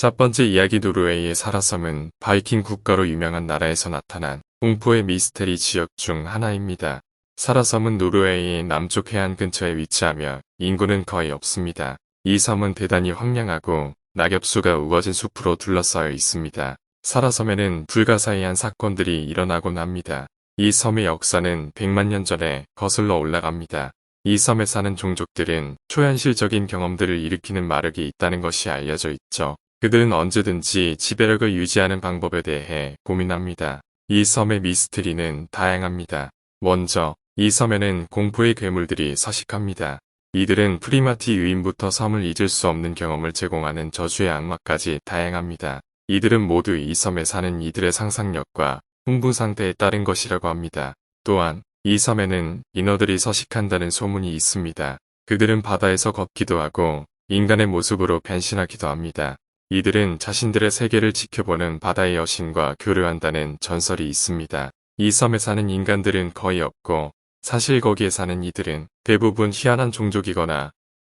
첫 번째 이야기 노르웨이의 사라섬은 바이킹 국가로 유명한 나라에서 나타난 공포의 미스테리 지역 중 하나입니다. 사라섬은 노르웨이의 남쪽 해안 근처에 위치하며 인구는 거의 없습니다. 이 섬은 대단히 황량하고 낙엽수가 우거진 숲으로 둘러싸여 있습니다. 사라섬에는 불가사의한 사건들이 일어나곤 합니다. 이 섬의 역사는 100만 년 전에 거슬러 올라갑니다. 이 섬에 사는 종족들은 초현실적인 경험들을 일으키는 마력이 있다는 것이 알려져 있죠. 그들은 언제든지 지배력을 유지하는 방법에 대해 고민합니다. 이 섬의 미스터리는 다양합니다. 먼저 이 섬에는 공포의 괴물들이 서식합니다. 이들은 프리마티 유인부터 섬을 잊을 수 없는 경험을 제공하는 저주의 악마까지 다양합니다. 이들은 모두 이 섬에 사는 이들의 상상력과 흥분 상태에 따른 것이라고 합니다. 또한 이 섬에는 인어들이 서식한다는 소문이 있습니다. 그들은 바다에서 걷기도 하고 인간의 모습으로 변신하기도 합니다. 이들은 자신들의 세계를 지켜보는 바다의 여신과 교류한다는 전설이 있습니다. 이 섬에 사는 인간들은 거의 없고 사실 거기에 사는 이들은 대부분 희한한 종족이거나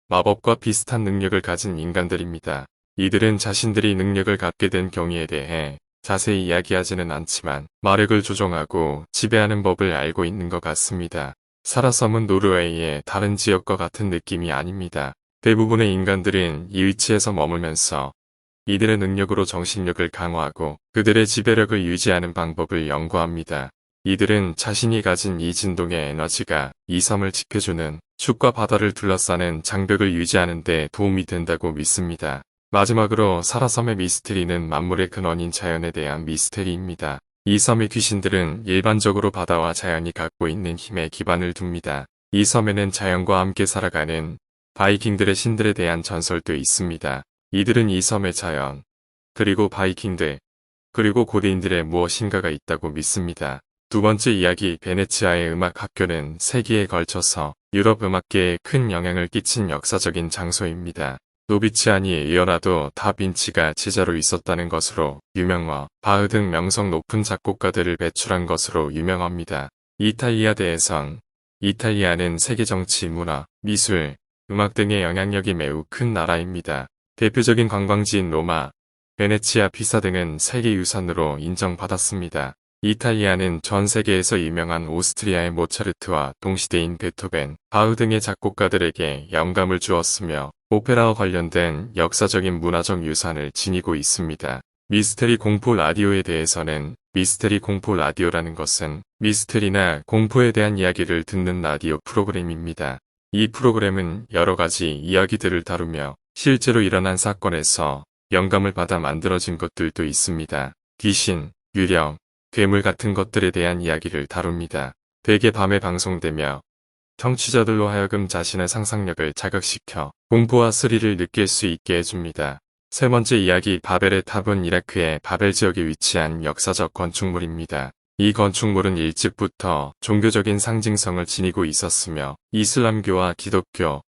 마법과 비슷한 능력을 가진 인간들입니다. 이들은 자신들이 능력을 갖게 된 경위에 대해 자세히 이야기하지는 않지만 마력을 조종하고 지배하는 법을 알고 있는 것 같습니다. 사라섬은 노르웨이의 다른 지역과 같은 느낌이 아닙니다. 대부분의 인간들은 이 위치에서 머물면서 이들의 능력으로 정신력을 강화하고 그들의 지배력을 유지하는 방법을 연구합니다. 이들은 자신이 가진 이 진동의 에너지가 이 섬을 지켜주는 숲과 바다를 둘러싸는 장벽을 유지하는 데 도움이 된다고 믿습니다. 마지막으로 사라섬의 미스테리는 만물의 근원인 자연에 대한 미스테리입니다. 이 섬의 귀신들은 일반적으로 바다와 자연이 갖고 있는 힘에 기반을 둡니다. 이 섬에는 자연과 함께 살아가는 바이킹들의 신들에 대한 전설도 있습니다. 이들은 이 섬의 자연, 그리고 바이킹들, 그리고 고대인들의 무엇인가가 있다고 믿습니다. 두 번째 이야기 베네치아의 음악학교는 세기에 걸쳐서 유럽 음악계에 큰 영향을 끼친 역사적인 장소입니다. 노비치아니 리오나르도 다빈치가 제자로 있었다는 것으로 유명화, 바흐 등 명성 높은 작곡가들을 배출한 것으로 유명합니다. 이탈리아 대해선 이탈리아는 세계 정치, 문화, 미술, 음악 등의 영향력이 매우 큰 나라입니다. 대표적인 관광지인 로마, 베네치아, 피사 등은 세계유산으로 인정받았습니다. 이탈리아는 전 세계에서 유명한 오스트리아의 모차르트와 동시대인 베토벤, 바흐 등의 작곡가들에게 영감을 주었으며 오페라와 관련된 역사적인 문화적 유산을 지니고 있습니다. 미스테리 공포 라디오에 대해서는 미스테리 공포 라디오라는 것은 미스테리나 공포에 대한 이야기를 듣는 라디오 프로그램입니다. 이 프로그램은 여러 가지 이야기들을 다루며 실제로 일어난 사건에서 영감을 받아 만들어진 것들도 있습니다. 귀신, 유령, 괴물 같은 것들에 대한 이야기를 다룹니다. 대개 밤에 방송되며 청취자들로 하여금 자신의 상상력을 자극시켜 공포와 스릴을 느낄 수 있게 해줍니다. 세 번째 이야기 바벨의 탑은 이라크의 바벨 지역에 위치한 역사적 건축물입니다. 이 건축물은 일찍부터 종교적인 상징성을 지니고 있었으며 이슬람교와 기독교,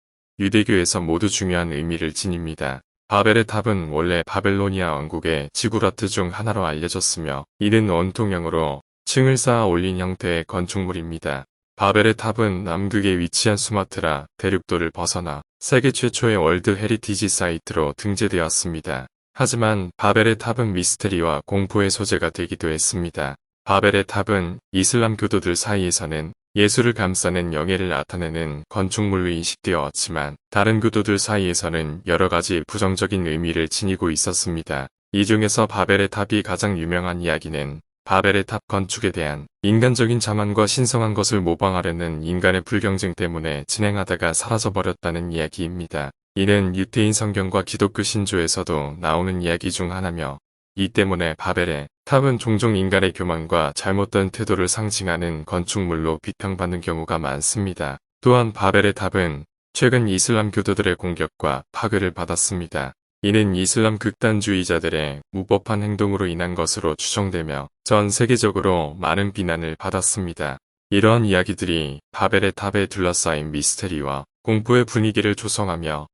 유대교에서 모두 중요한 의미를 지닙니다. 바벨의 탑은 원래 바벨로니아 왕국의 지구라트 중 하나로 알려졌으며 이는 원통형으로 층을 쌓아 올린 형태의 건축물입니다. 바벨의 탑은 남극에 위치한 수마트라 대륙도를 벗어나 세계 최초의 월드 헤리티지 사이트로 등재되었습니다. 하지만 바벨의 탑은 미스테리와 공포의 소재가 되기도 했습니다. 바벨의 탑은 이슬람 교도들 사이에서는 예수를 감싸는 영예를 나타내는 건축물로 인식되었지만 다른 교도들 사이에서는 여러 가지 부정적인 의미를 지니고 있었습니다. 이 중에서 바벨의 탑이 가장 유명한 이야기는 바벨의 탑 건축에 대한 인간적인 자만과 신성한 것을 모방하려는 인간의 불경쟁 때문에 진행하다가 사라져버렸다는 이야기입니다. 이는 유태인 성경과 기독교 신조에서도 나오는 이야기 중 하나며 이 때문에 바벨의 탑은 종종 인간의 교만과 잘못된 태도를 상징하는 건축물로 비평받는 경우가 많습니다. 또한 바벨의 탑은 최근 이슬람 교도들의 공격과 파괴를 받았습니다. 이는 이슬람 극단주의자들의 무법한 행동으로 인한 것으로 추정되며 전 세계적으로 많은 비난을 받았습니다. 이러한 이야기들이 바벨의 탑에 둘러싸인 미스테리와 공포의 분위기를 조성하며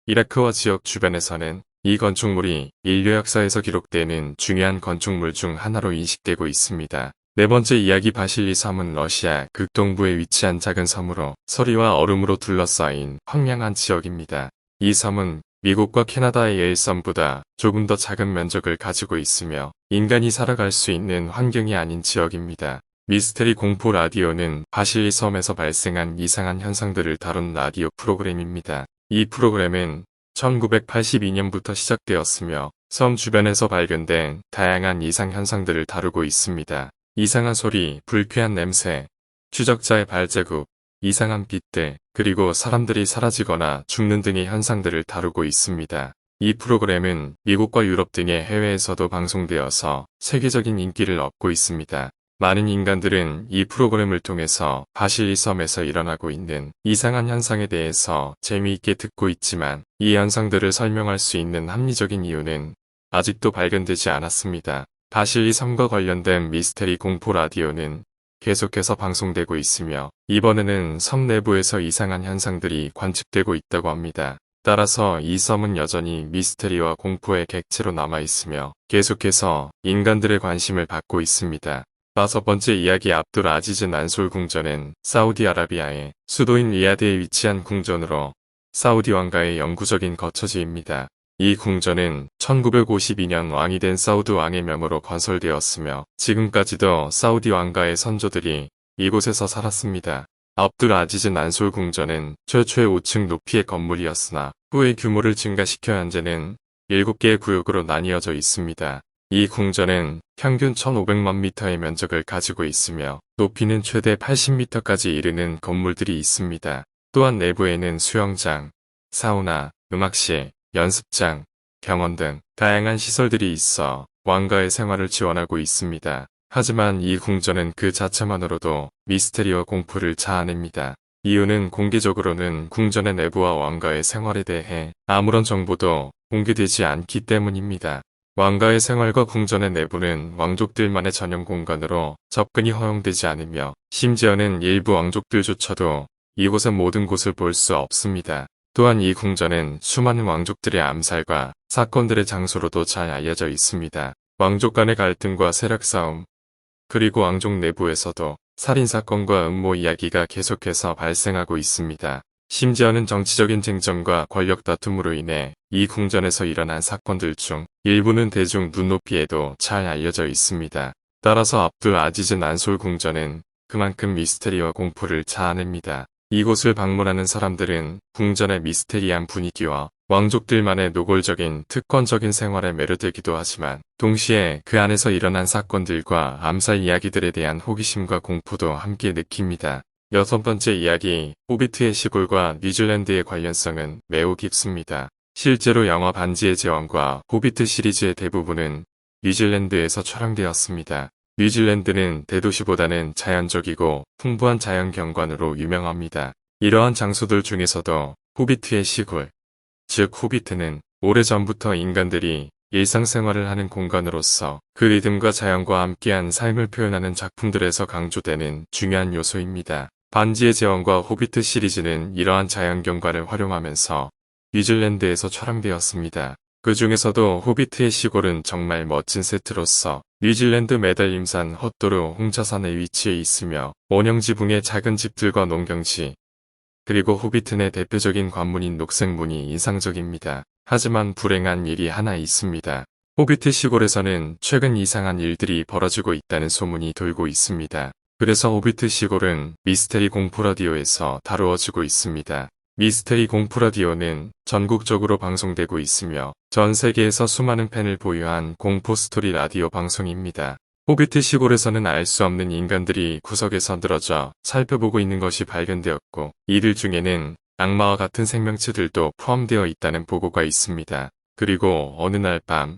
이라크와 지역 주변에서는 이 건축물이 인류 역사에서 기록되는 중요한 건축물 중 하나로 인식되고 있습니다. 네 번째 이야기 바실리 섬은 러시아 극동부에 위치한 작은 섬으로 서리와 얼음으로 둘러싸인 황량한 지역입니다. 이 섬은 미국과 캐나다의 예일섬보다 조금 더 작은 면적을 가지고 있으며 인간이 살아갈 수 있는 환경이 아닌 지역입니다. 미스테리 공포 라디오는 바실리 섬에서 발생한 이상한 현상들을 다룬 라디오 프로그램입니다. 이 프로그램은 1982년부터 시작되었으며 섬 주변에서 발견된 다양한 이상 현상들을 다루고 있습니다. 이상한 소리, 불쾌한 냄새, 추적자의 발자국, 이상한 빛들, 그리고 사람들이 사라지거나 죽는 등의 현상들을 다루고 있습니다. 이 프로그램은 미국과 유럽 등의 해외에서도 방송되어서 세계적인 인기를 얻고 있습니다. 많은 인간들은 이 프로그램을 통해서 바실리 섬에서 일어나고 있는 이상한 현상에 대해서 재미있게 듣고 있지만 이 현상들을 설명할 수 있는 합리적인 이유는 아직도 발견되지 않았습니다. 바실리 섬과 관련된 미스테리 공포 라디오는 계속해서 방송되고 있으며 이번에는 섬 내부에서 이상한 현상들이 관측되고 있다고 합니다. 따라서 이 섬은 여전히 미스테리와 공포의 객체로 남아있으며 계속해서 인간들의 관심을 받고 있습니다. 5번째 이야기 압둘 아지즈 난솔 궁전은 사우디아라비아의 수도인 리야드에 위치한 궁전으로 사우디 왕가의 영구적인 거처지입니다. 이 궁전은 1952년 왕이 된 사우드 왕의 명으로 건설되었으며 지금까지도 사우디 왕가의 선조들이 이곳에서 살았습니다. 압둘 아지즈 난솔 궁전은 최초의 5층 높이의 건물이었으나 후에 규모를 증가시켜 현재는 7개의 구역으로 나뉘어져 있습니다. 이 궁전은 평균 1,500만 미터의 면적을 가지고 있으며 높이는 최대 80미터까지 이르는 건물들이 있습니다. 또한 내부에는 수영장, 사우나, 음악실, 연습장, 병원 등 다양한 시설들이 있어 왕가의 생활을 지원하고 있습니다. 하지만 이 궁전은 그 자체만으로도 미스테리와 공포를 자아냅니다. 이유는 공개적으로는 궁전의 내부와 왕가의 생활에 대해 아무런 정보도 공개되지 않기 때문입니다. 왕가의 생활과 궁전의 내부는 왕족들만의 전용 공간으로 접근이 허용되지 않으며 심지어는 일부 왕족들조차도 이곳의 모든 곳을 볼 수 없습니다. 또한 이 궁전은 수많은 왕족들의 암살과 사건들의 장소로도 잘 알려져 있습니다. 왕족 간의 갈등과 세력 싸움, 그리고 왕족 내부에서도 살인사건과 음모 이야기가 계속해서 발생하고 있습니다. 심지어는 정치적인 쟁점과 권력 다툼으로 인해 이 궁전에서 일어난 사건들 중 일부는 대중 눈높이에도 잘 알려져 있습니다. 따라서 압둘 아지즈 난솔 궁전은 그만큼 미스테리와 공포를 자아냅니다. 이곳을 방문하는 사람들은 궁전의 미스테리한 분위기와 왕족들만의 노골적인 특권적인 생활에 매료되기도 하지만 동시에 그 안에서 일어난 사건들과 암살 이야기들에 대한 호기심과 공포도 함께 느낍니다. 6번째 이야기, 호비트의 시골과 뉴질랜드의 관련성은 매우 깊습니다. 실제로 영화 반지의 제왕과 호비트 시리즈의 대부분은 뉴질랜드에서 촬영되었습니다. 뉴질랜드는 대도시보다는 자연적이고 풍부한 자연 경관으로 유명합니다. 이러한 장소들 중에서도 호비트의 시골, 즉 호비트는 오래전부터 인간들이 일상생활을 하는 공간으로서 그 리듬과 자연과 함께한 삶을 표현하는 작품들에서 강조되는 중요한 요소입니다. 반지의 제왕과 호비트 시리즈는 이러한 자연 경관을 활용하면서 뉴질랜드에서 촬영되었습니다. 그 중에서도 호비트의 시골은 정말 멋진 세트로서 뉴질랜드 매달림산 헛도르 홍차산에 위치해 있으며 원형지붕의 작은 집들과 농경지, 그리고 호비트 내 대표적인 관문인 녹색문이 인상적입니다. 하지만 불행한 일이 하나 있습니다. 호비트 시골에서는 최근 이상한 일들이 벌어지고 있다는 소문이 돌고 있습니다. 그래서 호비트 시골은 미스테리 공포 라디오에서 다루어지고 있습니다. 미스테리 공포 라디오는 전국적으로 방송되고 있으며 전 세계에서 수많은 팬을 보유한 공포 스토리 라디오 방송입니다. 호비트 시골에서는 알 수 없는 인간들이 구석에서 늘어져 살펴보고 있는 것이 발견되었고 이들 중에는 악마와 같은 생명체들도 포함되어 있다는 보고가 있습니다. 그리고 어느 날 밤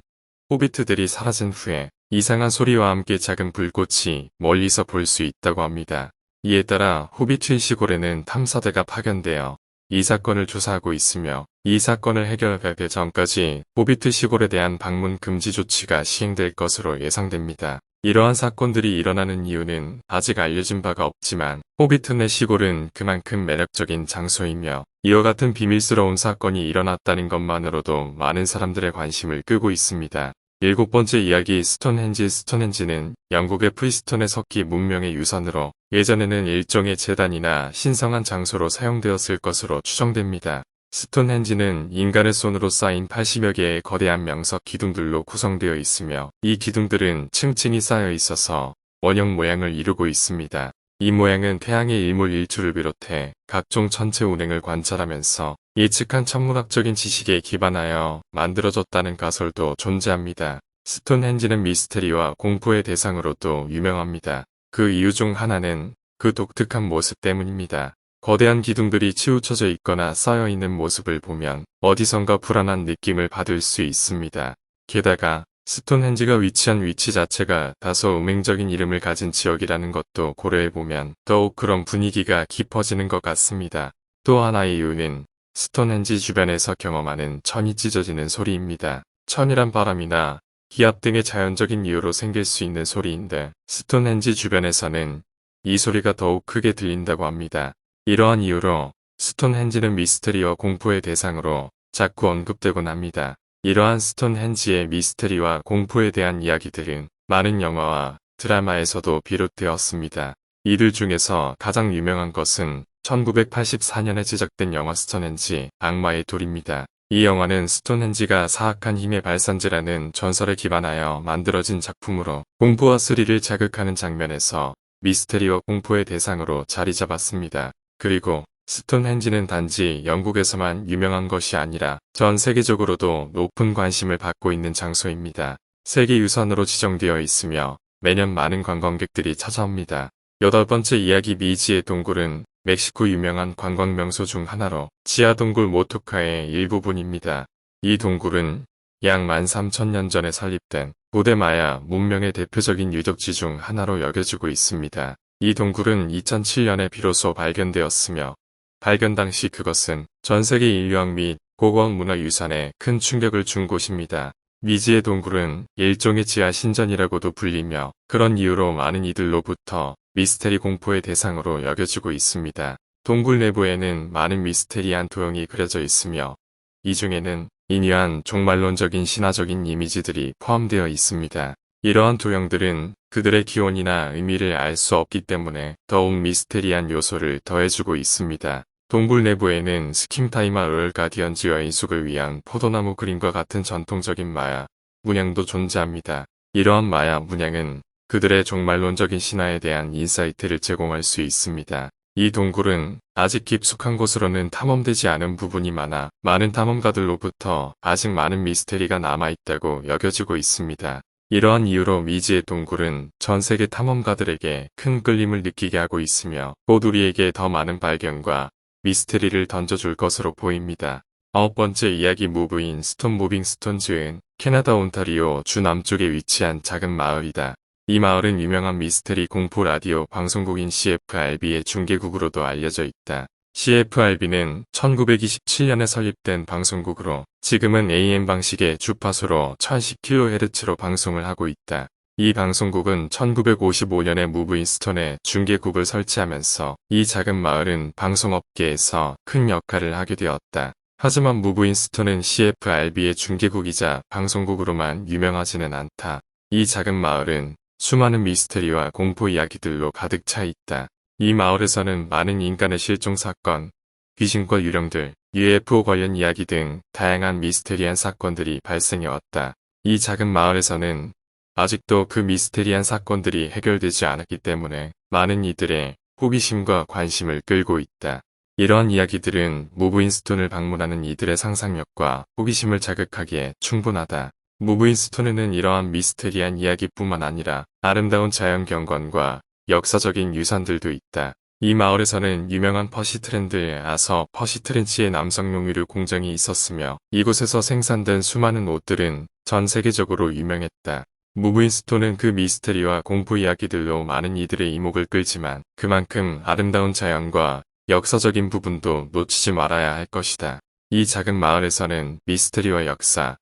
호비트들이 사라진 후에 이상한 소리와 함께 작은 불꽃이 멀리서 볼 수 있다고 합니다. 이에 따라 호비트 시골에는 탐사대가 파견되어 이 사건을 조사하고 있으며 이 사건을 해결하기 전까지 호비트 시골에 대한 방문 금지 조치가 시행될 것으로 예상됩니다. 이러한 사건들이 일어나는 이유는 아직 알려진 바가 없지만 호비트 내 시골은 그만큼 매력적인 장소이며 이와 같은 비밀스러운 사건이 일어났다는 것만으로도 많은 사람들의 관심을 끄고 있습니다. 7번째 이야기 스톤헨지. 스톤헨지는 영국의 프리스톤의 석기 문명의 유산으로 예전에는 일종의 제단이나 신성한 장소로 사용되었을 것으로 추정됩니다. 스톤헨지는 인간의 손으로 쌓인 80여 개의 거대한 명석 기둥들로 구성되어 있으며 이 기둥들은 층층이 쌓여 있어서 원형 모양을 이루고 있습니다. 이 모양은 태양의 일몰일출을 비롯해 각종 천체 운행을 관찰하면서 예측한 천문학적인 지식에 기반하여 만들어졌다는 가설도 존재합니다. 스톤헨지는 미스테리와 공포의 대상으로도 유명합니다. 그 이유 중 하나는 그 독특한 모습 때문입니다. 거대한 기둥들이 치우쳐져 있거나 쌓여 있는 모습을 보면 어디선가 불안한 느낌을 받을 수 있습니다. 게다가 스톤헨지가 위치한 위치 자체가 다소 음행적인 이름을 가진 지역이라는 것도 고려해보면 더욱 그런 분위기가 깊어지는 것 같습니다. 또 하나의 이유는 스톤헨지 주변에서 경험하는 천이 찢어지는 소리입니다. 천이란 바람이나 기압 등의 자연적인 이유로 생길 수 있는 소리인데 스톤헨지 주변에서는 이 소리가 더욱 크게 들린다고 합니다. 이러한 이유로 스톤헨지는 미스테리와 공포의 대상으로 자꾸 언급되곤 합니다. 이러한 스톤헨지의 미스테리와 공포에 대한 이야기들은 많은 영화와 드라마에서도 비롯되었습니다. 이들 중에서 가장 유명한 것은 1984년에 제작된 영화 스톤헨지 악마의 돌입니다. 이 영화는 스톤헨지가 사악한 힘의 발산지라는 전설에 기반하여 만들어진 작품으로 공포와 스릴을 자극하는 장면에서 미스테리와 공포의 대상으로 자리 잡았습니다. 그리고 스톤헨지는 단지 영국에서만 유명한 것이 아니라 전 세계적으로도 높은 관심을 받고 있는 장소입니다. 세계유산으로 지정되어 있으며 매년 많은 관광객들이 찾아옵니다. 8번째 이야기 미지의 동굴은 멕시코 유명한 관광 명소 중 하나로 지하동굴 모토카의 일부분입니다. 이 동굴은 약 13,000년 전에 설립된 고대 마야 문명의 대표적인 유적지 중 하나로 여겨지고 있습니다. 이 동굴은 2007년에 비로소 발견되었으며 발견 당시 그것은 전 세계 인류학 및 고고학 문화 유산에 큰 충격을 준 곳입니다. 미지의 동굴은 일종의 지하 신전이라고도 불리며 그런 이유로 많은 이들로부터 미스테리 공포의 대상으로 여겨지고 있습니다. 동굴 내부에는 많은 미스테리한 도형이 그려져 있으며 이 중에는 인위한 종말론적인 신화적인 이미지들이 포함되어 있습니다. 이러한 도형들은 그들의 기원이나 의미를 알 수 없기 때문에 더욱 미스테리한 요소를 더해주고 있습니다. 동굴 내부에는 스킴타이마 럴 가디언즈와 인숙을 위한 포도나무 그림과 같은 전통적인 마야 문양도 존재합니다. 이러한 마야 문양은 그들의 종말론적인 신화에 대한 인사이트를 제공할 수 있습니다. 이 동굴은 아직 깊숙한 곳으로는 탐험되지 않은 부분이 많아 많은 탐험가들로부터 아직 많은 미스테리가 남아있다고 여겨지고 있습니다. 이러한 이유로 미지의 동굴은 전 세계 탐험가들에게 큰 끌림을 느끼게 하고 있으며 곧 우리에게 더 많은 발견과 미스테리를 던져줄 것으로 보입니다. 9번째 이야기 무브인 스톤 무빙 스톤즈는 캐나다 온타리오 주 남쪽에 위치한 작은 마을이다. 이 마을은 유명한 미스테리 공포 라디오 방송국인 CFRB의 중계국으로도 알려져 있다. CFRB는 1927년에 설립된 방송국으로 지금은 AM 방식의 주파수로 1010kHz로 방송을 하고 있다. 이 방송국은 1955년에 무브인 스톤에 중계국을 설치하면서 이 작은 마을은 방송업계에서 큰 역할을 하게 되었다. 하지만 무브인 스톤은 CFRB의 중계국이자 방송국으로만 유명하지는 않다. 이 작은 마을은 수많은 미스테리와 공포 이야기들로 가득 차 있다. 이 마을에서는 많은 인간의 실종 사건, 귀신과 유령들, UFO 관련 이야기 등 다양한 미스테리한 사건들이 발생해왔다. 이 작은 마을에서는 아직도 그 미스테리한 사건들이 해결되지 않았기 때문에 많은 이들의 호기심과 관심을 끌고 있다. 이러한 이야기들은 무브인 스톤을 방문하는 이들의 상상력과 호기심을 자극하기에 충분하다. 무브인 스톤에는 이러한 미스테리한 이야기뿐만 아니라 아름다운 자연 경관과 역사적인 유산들도 있다. 이 마을에서는 유명한 퍼시트랜드 아서 퍼시트렌치의 남성용 의류 공장이 있었으며 이곳에서 생산된 수많은 옷들은 전 세계적으로 유명했다. 무브인 스톤은 그 미스테리와 공포 이야기들로 많은 이들의 이목을 끌지만 그만큼 아름다운 자연과 역사적인 부분도 놓치지 말아야 할 것이다. 이 작은 마을에서는 미스테리와 역사,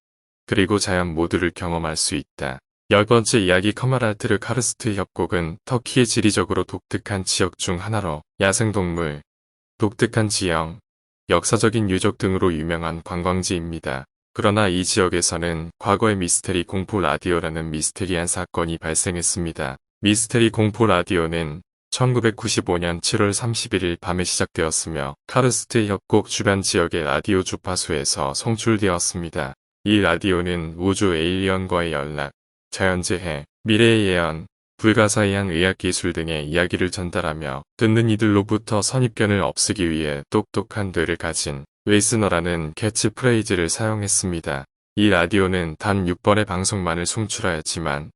그리고 자연 모두를 경험할 수 있다. 10번째 이야기 커마랄트르 카르스트 협곡은 터키의 지리적으로 독특한 지역 중 하나로 야생동물, 독특한 지형, 역사적인 유적 등으로 유명한 관광지입니다. 그러나 이 지역에서는 과거에 미스테리 공포 라디오라는 미스테리한 사건이 발생했습니다. 미스테리 공포 라디오는 1995년 7월 31일 밤에 시작되었으며 카르스트 협곡 주변 지역의 라디오 주파수에서 송출되었습니다. 이 라디오는 우주 에일리언과의 연락, 자연재해, 미래의 예언, 불가사의한 의학기술 등의 이야기를 전달하며 듣는 이들로부터 선입견을 없애기 위해 똑똑한 뇌를 가진 웨이스너라는 캐치프레이즈를 사용했습니다. 이 라디오는 단 6번의 방송만을 송출하였지만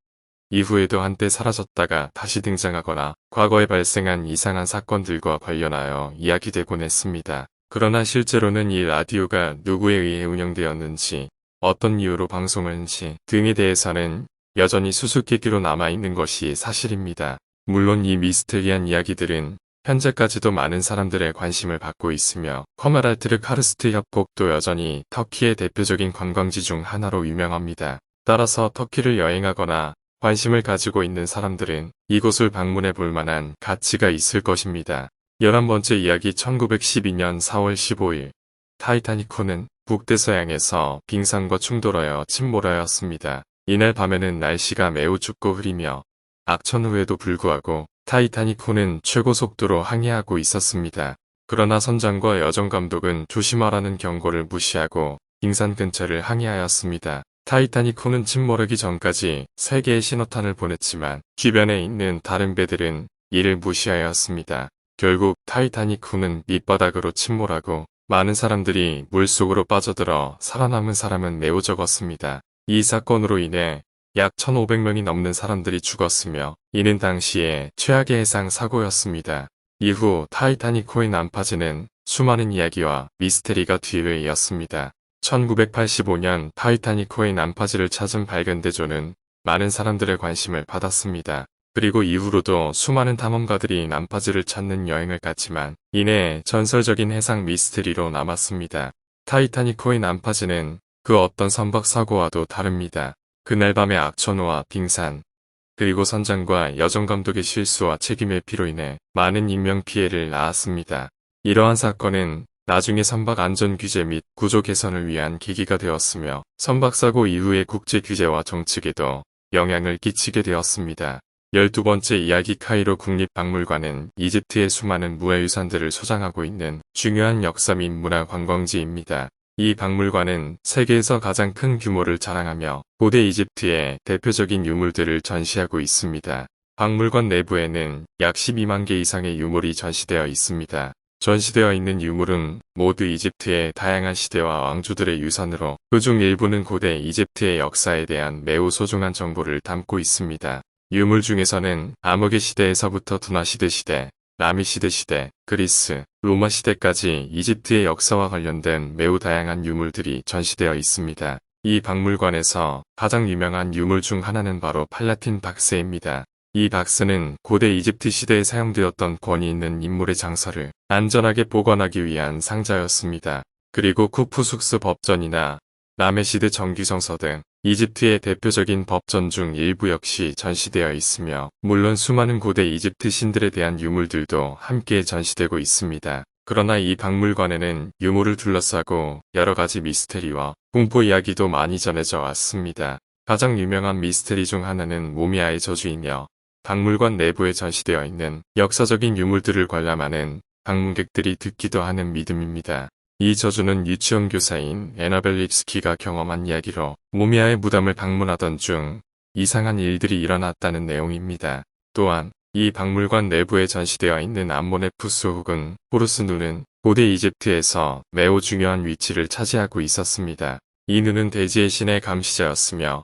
이후에도 한때 사라졌다가 다시 등장하거나 과거에 발생한 이상한 사건들과 관련하여 이야기되곤 했습니다. 그러나 실제로는 이 라디오가 누구에 의해 운영되었는지, 어떤 이유로 방송을 한지 등에 대해서는 여전히 수수께끼로 남아있는 것이 사실입니다. 물론 이 미스테리한 이야기들은 현재까지도 많은 사람들의 관심을 받고 있으며 커메랄트르 카르스트 협곡도 여전히 터키의 대표적인 관광지 중 하나로 유명합니다. 따라서 터키를 여행하거나 관심을 가지고 있는 사람들은 이곳을 방문해 볼 만한 가치가 있을 것입니다. 11번째 이야기 1912년 4월 15일 타이타닉호는 북대서양에서 빙산과 충돌하여 침몰하였습니다. 이날 밤에는 날씨가 매우 춥고 흐리며 악천 후에도 불구하고 타이타닉호는 최고 속도로 항해하고 있었습니다. 그러나 선장과 여정감독은 조심하라는 경고를 무시하고 빙산 근처를 항해하였습니다. 타이타닉호는 침몰하기 전까지 3개의 신호탄을 보냈지만 주변에 있는 다른 배들은 이를 무시하였습니다. 결국 타이타닉호는 밑바닥으로 침몰하고 많은 사람들이 물속으로 빠져들어 살아남은 사람은 매우 적었습니다. 이 사건으로 인해 약 1,500명이 넘는 사람들이 죽었으며 이는 당시의 최악의 해상 사고였습니다. 이후 타이타닉호의 난파지는 수많은 이야기와 미스테리가 뒤를 이었습니다. 1985년 타이타닉호의 난파지를 찾은 발견대조는 많은 사람들의 관심을 받았습니다. 그리고 이후로도 수많은 탐험가들이 난파지를 찾는 여행을 갔지만 이내 전설적인 해상 미스테리로 남았습니다. 타이타닉호의 난파지는 그 어떤 선박 사고와도 다릅니다. 그날 밤의 악천후와 빙산, 그리고 선장과 여정감독의 실수와 책임의 피로 인해 많은 인명피해를 낳았습니다. 이러한 사건은 나중에 선박 안전규제 및 구조 개선을 위한 계기가 되었으며 선박사고 이후의 국제규제와 정책에도 영향을 끼치게 되었습니다. 12번째 이야기 카이로 국립박물관은 이집트의 수많은 문화유산들을 소장하고 있는 중요한 역사 및 문화 관광지입니다. 이 박물관은 세계에서 가장 큰 규모를 자랑하며 고대 이집트의 대표적인 유물들을 전시하고 있습니다. 박물관 내부에는 약 12만 개 이상의 유물이 전시되어 있습니다. 전시되어 있는 유물은 모두 이집트의 다양한 시대와 왕조들의 유산으로 그중 일부는 고대 이집트의 역사에 대한 매우 소중한 정보를 담고 있습니다. 유물 중에서는 아무개 시대에서부터 두나시대 시대, 라미시대 시대, 그리스, 로마 시대까지 이집트의 역사와 관련된 매우 다양한 유물들이 전시되어 있습니다. 이 박물관에서 가장 유명한 유물 중 하나는 바로 팔라틴 박스입니다. 이 박스는 고대 이집트 시대에 사용되었던 권위 있는 인물의 장서를 안전하게 보관하기 위한 상자였습니다. 그리고 쿠푸숙스 법전이나 라메시드 정규성서 등 이집트의 대표적인 법전 중 일부 역시 전시되어 있으며 물론 수많은 고대 이집트 신들에 대한 유물들도 함께 전시되고 있습니다. 그러나 이 박물관에는 유물을 둘러싸고 여러 가지 미스테리와 공포 이야기도 많이 전해져 왔습니다. 가장 유명한 미스테리 중 하나는 모미아의 저주이며 박물관 내부에 전시되어 있는 역사적인 유물들을 관람하는 방문객들이 듣기도 하는 믿음입니다. 이 저주는 유치원 교사인 애나벨 립스키가 경험한 이야기로 모미아의 무덤을 방문하던 중 이상한 일들이 일어났다는 내용입니다. 또한 이 박물관 내부에 전시되어 있는 암모네푸스 혹은 호루스 눈은 고대 이집트에서 매우 중요한 위치를 차지하고 있었습니다. 이 눈은 대지의 신의 감시자였으며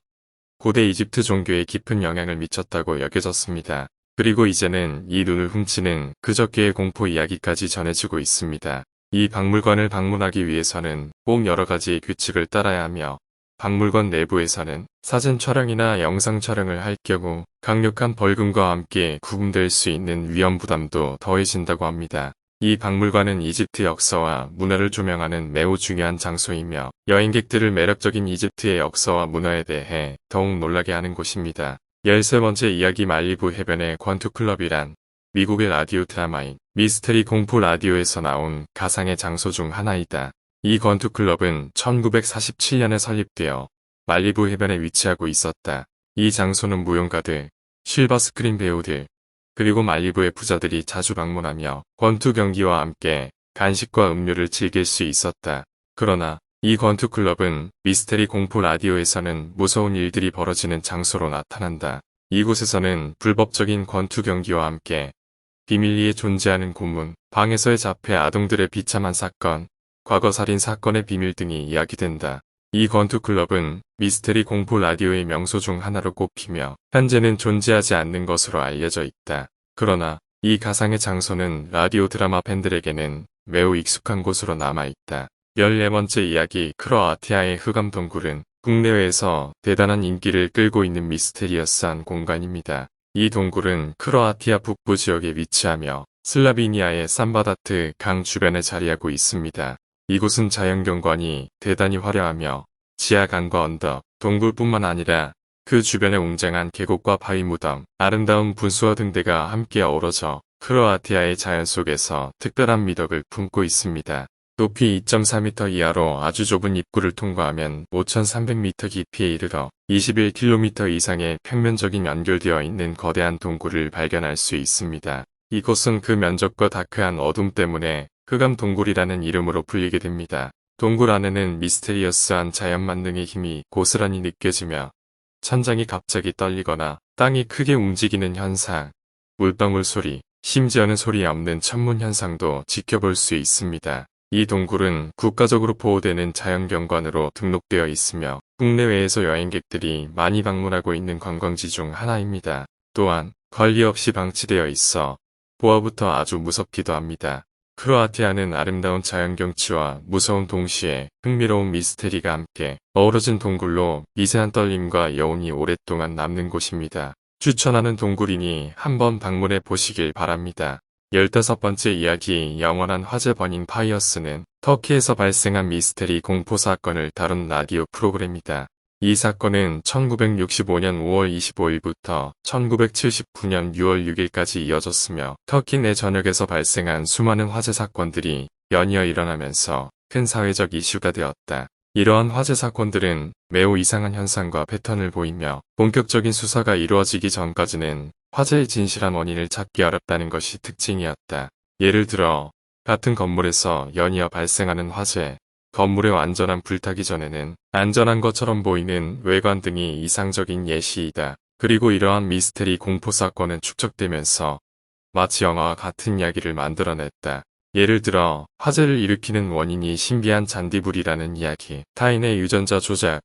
고대 이집트 종교에 깊은 영향을 미쳤다고 여겨졌습니다. 그리고 이제는 이 눈을 훔치는 그저께의 공포 이야기까지 전해지고 있습니다. 이 박물관을 방문하기 위해서는 꼭 여러 가지 규칙을 따라야 하며 박물관 내부에서는 사진 촬영이나 영상 촬영을 할 경우 강력한 벌금과 함께 구금될 수 있는 위험 부담도 더해진다고 합니다. 이 박물관은 이집트 역사와 문화를 조명하는 매우 중요한 장소이며 여행객들을 매력적인 이집트의 역사와 문화에 대해 더욱 놀라게 하는 곳입니다. 13번째 이야기 말리부 해변의 권투클럽이란 미국의 라디오 드라마인 미스테리 공포 라디오에서 나온 가상의 장소 중 하나이다. 이 권투클럽은 1947년에 설립되어 말리부 해변에 위치하고 있었다. 이 장소는 무용가들, 실버 스크린 배우들, 그리고 말리부의 부자들이 자주 방문하며 권투 경기와 함께 간식과 음료를 즐길 수 있었다. 그러나 이 권투 클럽은 미스테리 공포 라디오에서는 무서운 일들이 벌어지는 장소로 나타난다. 이곳에서는 불법적인 권투 경기와 함께 비밀리에 존재하는 고문, 방에서의 자폐 아동들의 비참한 사건, 과거 살인 사건의 비밀 등이 이야기된다. 이 권투 클럽은 미스테리 공포 라디오의 명소 중 하나로 꼽히며 현재는 존재하지 않는 것으로 알려져 있다. 그러나 이 가상의 장소는 라디오 드라마 팬들에게는 매우 익숙한 곳으로 남아있다. 14번째 이야기 크로아티아의 흑암 동굴은 국내외에서 대단한 인기를 끌고 있는 미스테리어스한 공간입니다. 이 동굴은 크로아티아 북부 지역에 위치하며 슬라비니아의 산바다트 강 주변에 자리하고 있습니다. 이곳은 자연경관이 대단히 화려하며 지하강과 언덕, 동굴뿐만 아니라 그 주변에 웅장한 계곡과 바위 무덤, 아름다운 분수와 등대가 함께 어우러져 크로아티아의 자연 속에서 특별한 미덕을 품고 있습니다. 높이 2.4m 이하로 아주 좁은 입구를 통과하면 5,300m 깊이에 이르러 21km 이상의 평면적인 연결되어 있는 거대한 동굴을 발견할 수 있습니다. 이곳은 그 면적과 다크한 어둠 때문에 흑암 동굴이라는 이름으로 불리게 됩니다. 동굴 안에는 미스테리어스한 자연 만능의 힘이 고스란히 느껴지며 천장이 갑자기 떨리거나 땅이 크게 움직이는 현상, 물방울 소리, 심지어는 소리 없는 천문 현상도 지켜볼 수 있습니다. 이 동굴은 국가적으로 보호되는 자연경관으로 등록되어 있으며 국내외에서 여행객들이 많이 방문하고 있는 관광지 중 하나입니다. 또한 관리 없이 방치되어 있어 보아부터 아주 무섭기도 합니다. 크로아티아는 아름다운 자연경치와 무서운 동시에 흥미로운 미스테리가 함께 어우러진 동굴로 미세한 떨림과 여운이 오랫동안 남는 곳입니다. 추천하는 동굴이니 한번 방문해 보시길 바랍니다. 15번째 이야기 영원한 화재 버닝 파이어스는 터키에서 발생한 미스테리 공포 사건을 다룬 라디오 프로그램이다. 이 사건은 1965년 5월 25일부터 1979년 6월 6일까지 이어졌으며 터키 내 전역에서 발생한 수많은 화재 사건들이 연이어 일어나면서 큰 사회적 이슈가 되었다. 이러한 화재 사건들은 매우 이상한 현상과 패턴을 보이며 본격적인 수사가 이루어지기 전까지는 화재의 진실한 원인을 찾기 어렵다는 것이 특징이었다. 예를 들어 같은 건물에서 연이어 발생하는 화재, 건물의 완전한 불타기 전에는 안전한 것처럼 보이는 외관 등이 이상적인 예시이다. 그리고 이러한 미스테리 공포 사건은 축적되면서 마치 영화와 같은 이야기를 만들어냈다. 예를 들어 화재를 일으키는 원인이 신비한 잔디불이라는 이야기, 타인의 유전자 조작,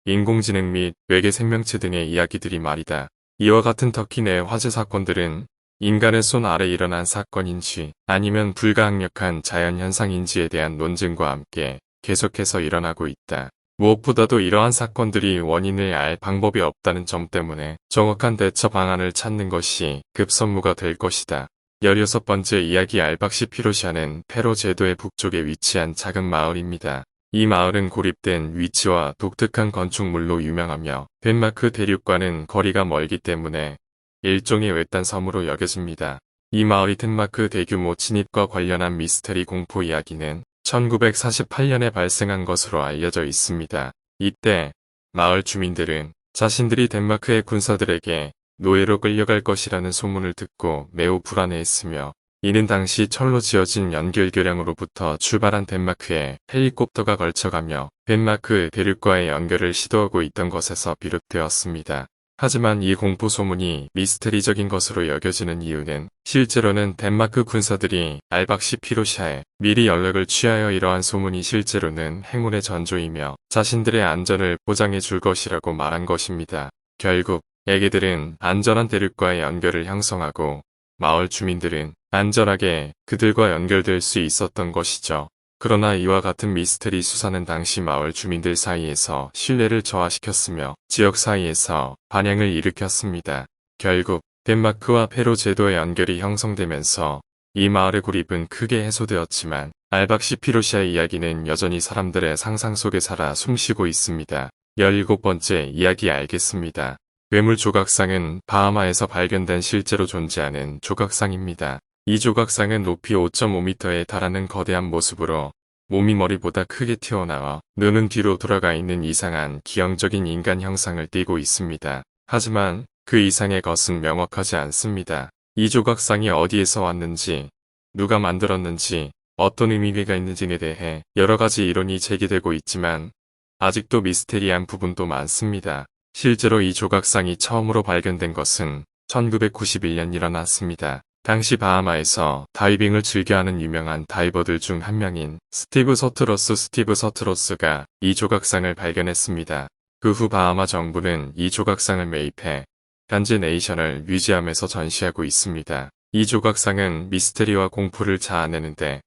인공지능 및 외계 생명체 등의 이야기들이 말이다. 이와 같은 터키 내 화재 사건들은 인간의 손 아래 일어난 사건인지 아니면 불가항력한 자연현상인지에 대한 논쟁과 함께 계속해서 일어나고 있다. 무엇보다도 이러한 사건들이 원인을 알 방법이 없다는 점 때문에 정확한 대처 방안을 찾는 것이 급선무가 될 것이다. 16번째 이야기 알박시 피로시아는 페로 제도의 북쪽에 위치한 작은 마을입니다. 이 마을은 고립된 위치와 독특한 건축물로 유명하며 덴마크 대륙과는 거리가 멀기 때문에 일종의 외딴 섬으로 여겨집니다. 이 마을이 덴마크 대규모 침입과 관련한 미스테리 공포 이야기는 1948년에 발생한 것으로 알려져 있습니다. 이때 마을 주민들은 자신들이 덴마크의 군사들에게 노예로 끌려갈 것이라는 소문을 듣고 매우 불안해했으며 이는 당시 철로 지어진 연결교량으로부터 출발한 덴마크에 헬리콥터가 걸쳐가며 덴마크 대륙과의 연결을 시도하고 있던 것에서 비롯되었습니다. 하지만 이 공포 소문이 미스테리적인 것으로 여겨지는 이유는 실제로는 덴마크 군사들이 알박시 피로샤에 미리 연락을 취하여 이러한 소문이 실제로는 행운의 전조이며 자신들의 안전을 보장해 줄 것이라고 말한 것입니다. 결국 애기들은 안전한 대륙과의 연결을 형성하고 마을 주민들은 안전하게 그들과 연결될 수 있었던 것이죠. 그러나 이와 같은 미스테리 수사는 당시 마을 주민들 사이에서 신뢰를 저하시켰으며 지역 사이에서 반향을 일으켰습니다. 결국 덴마크와 페로 제도의 연결이 형성되면서 이 마을의 고립은 크게 해소되었지만 알박시 피로시아의 이야기는 여전히 사람들의 상상 속에 살아 숨쉬고 있습니다. 17번째 이야기 알겠습니다. 괴물 조각상은 바하마에서 발견된 실제로 존재하는 조각상입니다. 이 조각상은 높이 5.5m에 달하는 거대한 모습으로 몸이 머리보다 크게 튀어나와 눈은 뒤로 돌아가 있는 이상한 기형적인 인간 형상을 띠고 있습니다. 하지만 그 이상의 것은 명확하지 않습니다. 이 조각상이 어디에서 왔는지, 누가 만들었는지, 어떤 의미가 있는지에 대해 여러 가지 이론이 제기되고 있지만 아직도 미스테리한 부분도 많습니다. 실제로 이 조각상이 처음으로 발견된 것은 1991년 일어났습니다. 당시 바하마에서 다이빙을 즐겨하는 유명한 다이버들 중 한 명인 스티브 서트로스가 이 조각상을 발견했습니다. 그 후 바하마 정부는 이 조각상을 매입해 현재 내셔널 뮤지엄에서 전시하고 있습니다. 이 조각상은 미스테리와 공포를 자아내는데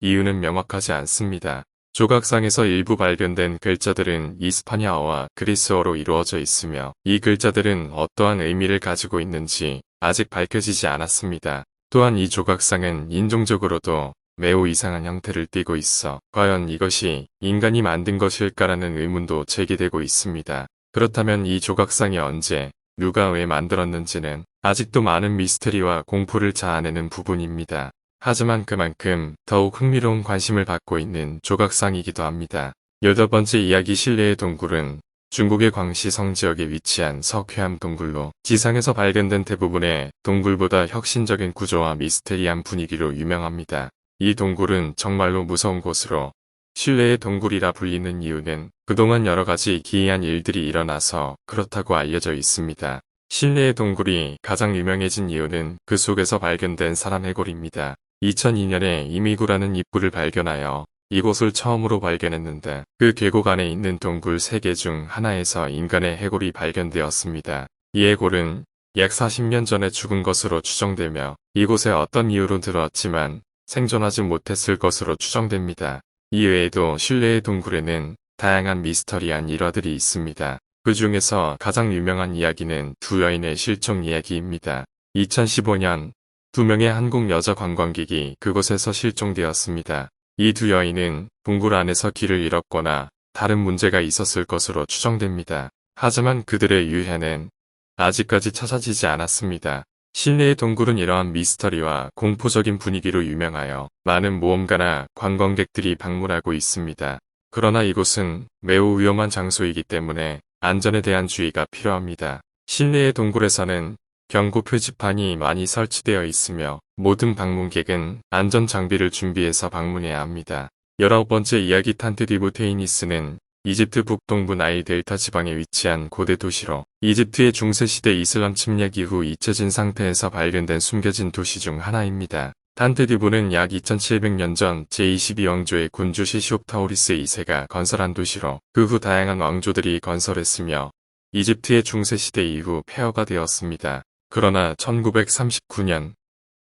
이유는 명확하지 않습니다. 조각상에서 일부 발견된 글자들은 이스파냐어와 그리스어로 이루어져 있으며 이 글자들은 어떠한 의미를 가지고 있는지 아직 밝혀지지 않았습니다. 또한 이 조각상은 인종적으로도 매우 이상한 형태를 띠고 있어 과연 이것이 인간이 만든 것일까라는 의문도 제기되고 있습니다. 그렇다면 이 조각상이 언제, 누가 왜 만들었는지는 아직도 많은 미스터리와 공포를 자아내는 부분입니다. 하지만 그만큼 더욱 흥미로운 관심을 받고 있는 조각상이기도 합니다. 8번째 이야기 신뢰의 동굴은 중국의 광시성 지역에 위치한 석회암 동굴로 지상에서 발견된 대부분의 동굴보다 혁신적인 구조와 미스테리한 분위기로 유명합니다. 이 동굴은 정말로 무서운 곳으로 신뢰의 동굴이라 불리는 이유는 그동안 여러 가지 기이한 일들이 일어나서 그렇다고 알려져 있습니다. 신뢰의 동굴이 가장 유명해진 이유는 그 속에서 발견된 사람 해골입니다. 2002년에 이미구라는 입구를 발견하여 이곳을 처음으로 발견했는데 그 계곡 안에 있는 동굴 3개 중 하나에서 인간의 해골이 발견되었습니다. 이 해골은 약 40년 전에 죽은 것으로 추정되며 이곳에 어떤 이유로 들어왔지만 생존하지 못했을 것으로 추정됩니다. 이외에도 신뢰의 동굴에는 다양한 미스터리한 일화들이 있습니다. 그 중에서 가장 유명한 이야기는 두 여인의 실종 이야기입니다. 2015년 2명의 한국 여자 관광객이 그곳에서 실종되었습니다. 이 두 여인은 동굴 안에서 길을 잃었거나 다른 문제가 있었을 것으로 추정됩니다. 하지만 그들의 유해는 아직까지 찾아지지 않았습니다. 신뢰의 동굴은 이러한 미스터리와 공포적인 분위기로 유명하여 많은 모험가나 관광객들이 방문하고 있습니다. 그러나 이곳은 매우 위험한 장소이기 때문에 안전에 대한 주의가 필요합니다. 신뢰의 동굴에서는 경고 표지판이 많이 설치되어 있으며 모든 방문객은 안전 장비를 준비해서 방문해야 합니다. 19번째 이야기 탄트디부 테이니스는 이집트 북동부 나일 델타 지방에 위치한 고대 도시로 이집트의 중세시대 이슬람 침략 이후 잊혀진 상태에서 발견된 숨겨진 도시 중 하나입니다. 탄트디부는 약 2700년 전 제22왕조의 군주 시시옵타우리스 2세가 건설한 도시로 그 후 다양한 왕조들이 건설했으며 이집트의 중세시대 이후 폐허가 되었습니다. 그러나 1939년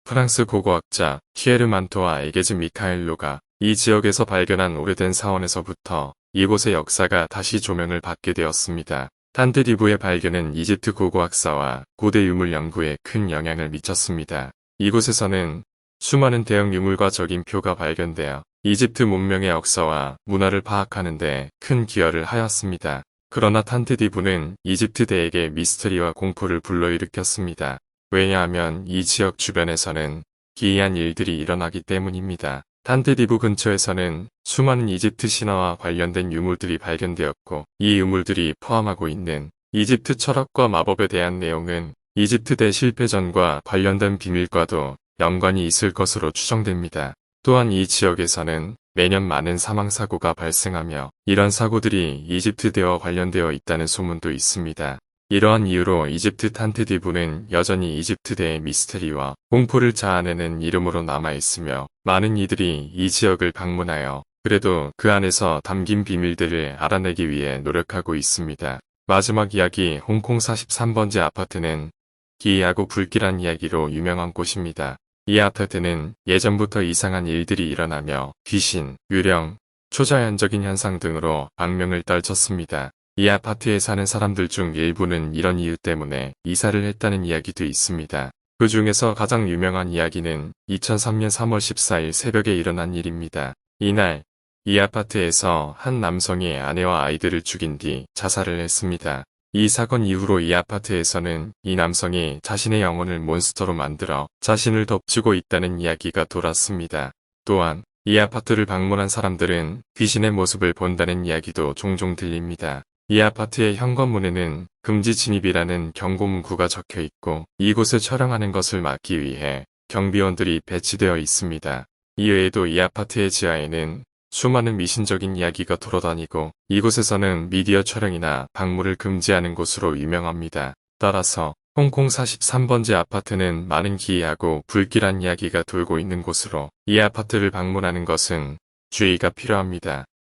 프랑스 고고학자 키에르 만토와 에게즈 미카엘로가 이 지역에서 발견한 오래된 사원에서부터 이곳의 역사가 다시 조명을 받게 되었습니다. 탄트디부의 발견은 이집트 고고학사와 고대 유물 연구에 큰 영향을 미쳤습니다. 이곳에서는 수많은 대형 유물과 적임표가 발견되어 이집트 문명의 역사와 문화를 파악하는 데 큰 기여를 하였습니다. 그러나 탄트디부는 이집트대에게 미스터리와 공포를 불러일으켰습니다. 왜냐하면 이 지역 주변에서는 기이한 일들이 일어나기 때문입니다. 탄트디부 근처에서는 수많은 이집트 신화와 관련된 유물들이 발견되었고 이 유물들이 포함하고 있는 이집트 철학과 마법에 대한 내용은 이집트 대실패전과 관련된 비밀과도 연관이 있을 것으로 추정됩니다. 또한 이 지역에서는 매년 많은 사망사고가 발생하며 이런 사고들이 이집트대와 관련되어 있다는 소문도 있습니다. 이러한 이유로 이집트 탄트디부는 여전히 이집트대의 미스테리와 공포를 자아내는 이름으로 남아있으며 많은 이들이 이 지역을 방문하여 그래도 그 안에서 담긴 비밀들을 알아내기 위해 노력하고 있습니다. 마지막 이야기 홍콩 43번째 아파트는 기이하고 불길한 이야기로 유명한 곳입니다. 이 아파트는 예전부터 이상한 일들이 일어나며 귀신, 유령, 초자연적인 현상 등으로 악명을 떨쳤습니다. 이 아파트에 사는 사람들 중 일부는 이런 이유 때문에 이사를 했다는 이야기도 있습니다. 그 중에서 가장 유명한 이야기는 2003년 3월 14일 새벽에 일어난 일입니다. 이날 이 아파트에서 한 남성이 아내와 아이들을 죽인 뒤 자살을 했습니다. 이 사건 이후로 이 아파트에서는 이 남성이 자신의 영혼을 몬스터로 만들어 자신을 덮치고 있다는 이야기가 돌았습니다. 또한 이 아파트를 방문한 사람들은 귀신의 모습을 본다는 이야기도 종종 들립니다. 이 아파트의 현관문에는 금지 진입이라는 경고 문구가 적혀 있고 이곳을 촬영하는 것을 막기 위해 경비원들이 배치되어 있습니다. 이외에도 이 아파트의 지하에는 수많은 미신적인 이야기가 돌아다니고 이곳에서는 미디어 촬영이나 방문을 금지하는 곳으로 유명합니다. 따라서 홍콩 43번지 아파트는 많은 기이하고 불길한 이야기가 돌고 있는 곳으로 이 아파트를 방문하는 것은 주의가 필요합니다.